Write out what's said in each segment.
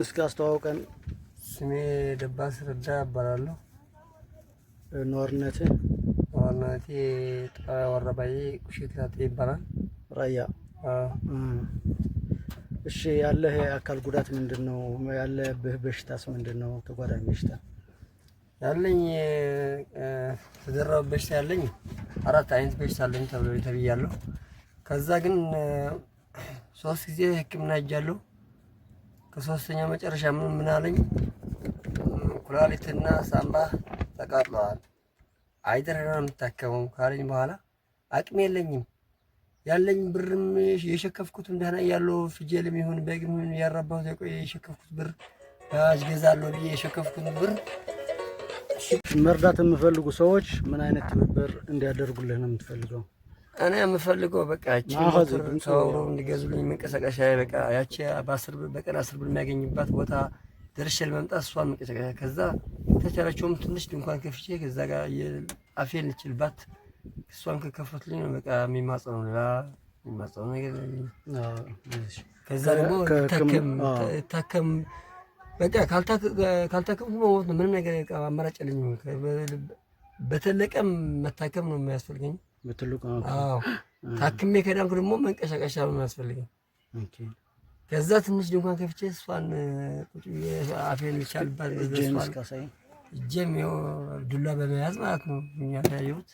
እስኪ አስተዋውቀን። ስሜ ደባስ ረዳ እባላለሁ። ነዋሪነቴ ወረባዬ ቁሽት ላጤ ይባላል። ራያ። እሺ፣ ያለህ የአካል ጉዳት ምንድነው? ያለብህ በሽታስ ምንድነው? ተጓዳኝ በሽታ ያለኝ ተደራብ በሽታ ያለኝ 4 አይነት በሽታ አለኝ ተብያለሁ። ከዛ ግን 3 ጊዜ ሕክምና ሄጃለሁ። ከሶስተኛው መጨረሻ ምን አለኝ? ኩላሊትና ሳምባ ተቃጥለዋል፣ አይደረና የምታከመው ካለኝ በኋላ አቅም የለኝም። ያለኝ ብርም የሸከፍኩት እንደና ያለው ፍጀልም ይሁን በግም ይሁን ያራባው ተቆይ የሸከፍኩት ብር ባጅ ገዛለሁ ብዬ የሸከፍኩት ብር። መርዳት የምፈልጉ ሰዎች ምን አይነት ትብብር እንዲያደርጉልህ ነው የምትፈልገው? እኔ የምፈልገው በቃ እቺ ሰው እንዲገዙልኝ መንቀሳቀሻ በቃ ያቺ በቀን 10 ብር የሚያገኝባት ቦታ ደርሼ ለመምጣት እሷን መንቀሳቀሻ፣ ከዛ ተቻላቸውም ትንሽ ድንኳን ከፍቼ ከዛ ጋር አፌን ልችልባት እሷን ከከፈትልኝ ነው በቃ የሚማጸነው ነገር። ከዛ ደግሞ ታከም በቃ ካልታከምኩ መሞት ነው። ምንም ነገር አማራጭ የለኝም። በተለቀም መታከም ነው የሚያስፈልገኝ። በትልቁ ታክሜ ከዳንኩ ደግሞ መንቀሳቀሻ ነው የሚያስፈልገኝ። ከዛ ትንሽ ድንኳን ከፍቼ እሷን ቁጭ አፌን ልቻልባት እጄም ዱላ በመያዝ ማለት ነው የሚያሳየሁት።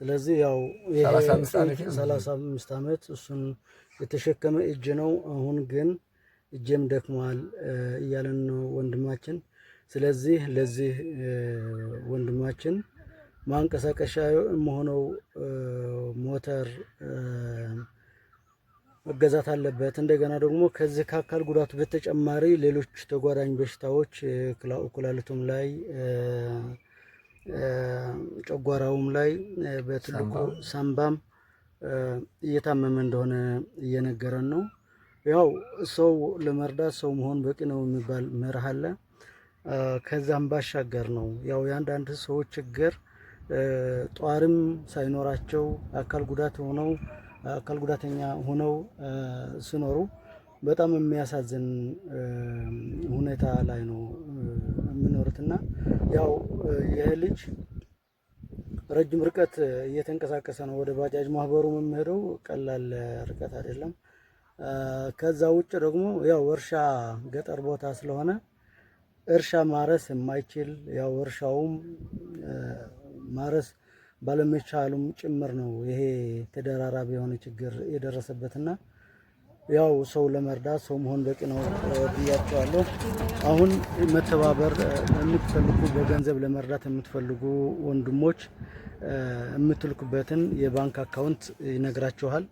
ስለዚህ ያው 35 ዓመት እሱን የተሸከመ እጅ ነው። አሁን ግን እጄም ደክሟል እያለን ነው ወንድማችን። ስለዚህ ለዚህ ወንድማችን ማንቀሳቀሻ የሆነው ሞተር መገዛት አለበት። እንደገና ደግሞ ከዚህ ከአካል ጉዳቱ በተጨማሪ ሌሎች ተጓዳኝ በሽታዎች ኩላሊቱም ላይ ጨጓራውም ላይ በትልቁ ሳምባም እየታመመ እንደሆነ እየነገረን ነው። ያው ሰው ለመርዳት ሰው መሆን በቂ ነው የሚባል መርህ አለ። ከዛም ባሻገር ነው ያው የአንዳንድ ሰዎች ችግር ጧሪም ሳይኖራቸው አካል ጉዳተኛ ሆነው ሲኖሩ በጣም የሚያሳዝን ሁኔታ ላይ ነው የሚኖሩትና ያው ይሄ ልጅ ረጅም ርቀት እየተንቀሳቀሰ ነው ወደ ባጃጅ ማህበሩ የሚሄደው፣ ቀላል ርቀት አይደለም። ከዛ ውጭ ደግሞ ያው እርሻ ገጠር ቦታ ስለሆነ እርሻ ማረስ የማይችል ያው እርሻውም ማረስ ባለመቻሉም ጭምር ነው ይሄ ተደራራቢ የሆነ ችግር የደረሰበትና ያው ሰው ለመርዳት ሰው መሆን በቂ ነው ብያቸዋለሁ። አሁን መተባበር የምትፈልጉ በገንዘብ ለመርዳት የምትፈልጉ ወንድሞች የምትልኩበትን የባንክ አካውንት ይነግራችኋል።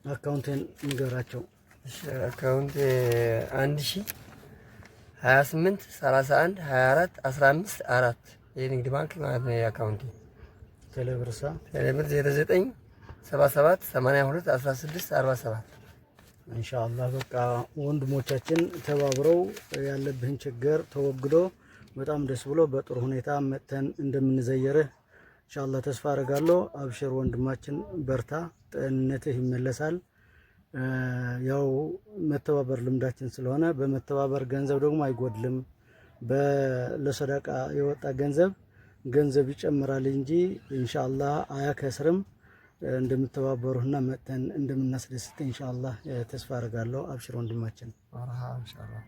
አካውንቴን ንገራቸው። አካውንት 1028 31 24 15 4 የንግድ ባንክ ማለት ነው። የአካውንቴ ቴሌብር 09 77 82 16 47። ኢንሻአላህ በቃ ወንድሞቻችን ተባብረው ያለብህን ችግር ተወግዶ በጣም ደስ ብሎ በጥሩ ሁኔታ መተን እንደምንዘየርህ ኢንሻአላህ ተስፋ አደርጋለሁ። አብሽር ወንድማችን በርታ፣ ጤንነትህ ይመለሳል። ያው መተባበር ልምዳችን ስለሆነ በመተባበር ገንዘብ ደግሞ አይጎድልም። ለሰደቃ የወጣ ገንዘብ ይጨምራል እንጂ ኢንሻአላህ አያከስርም። እንደምተባበሩና መተን እንደምናስደስት ኢንሻአላህ ተስፋ አደርጋለሁ። አብሽር ወንድማችን። ኢንሻአላህ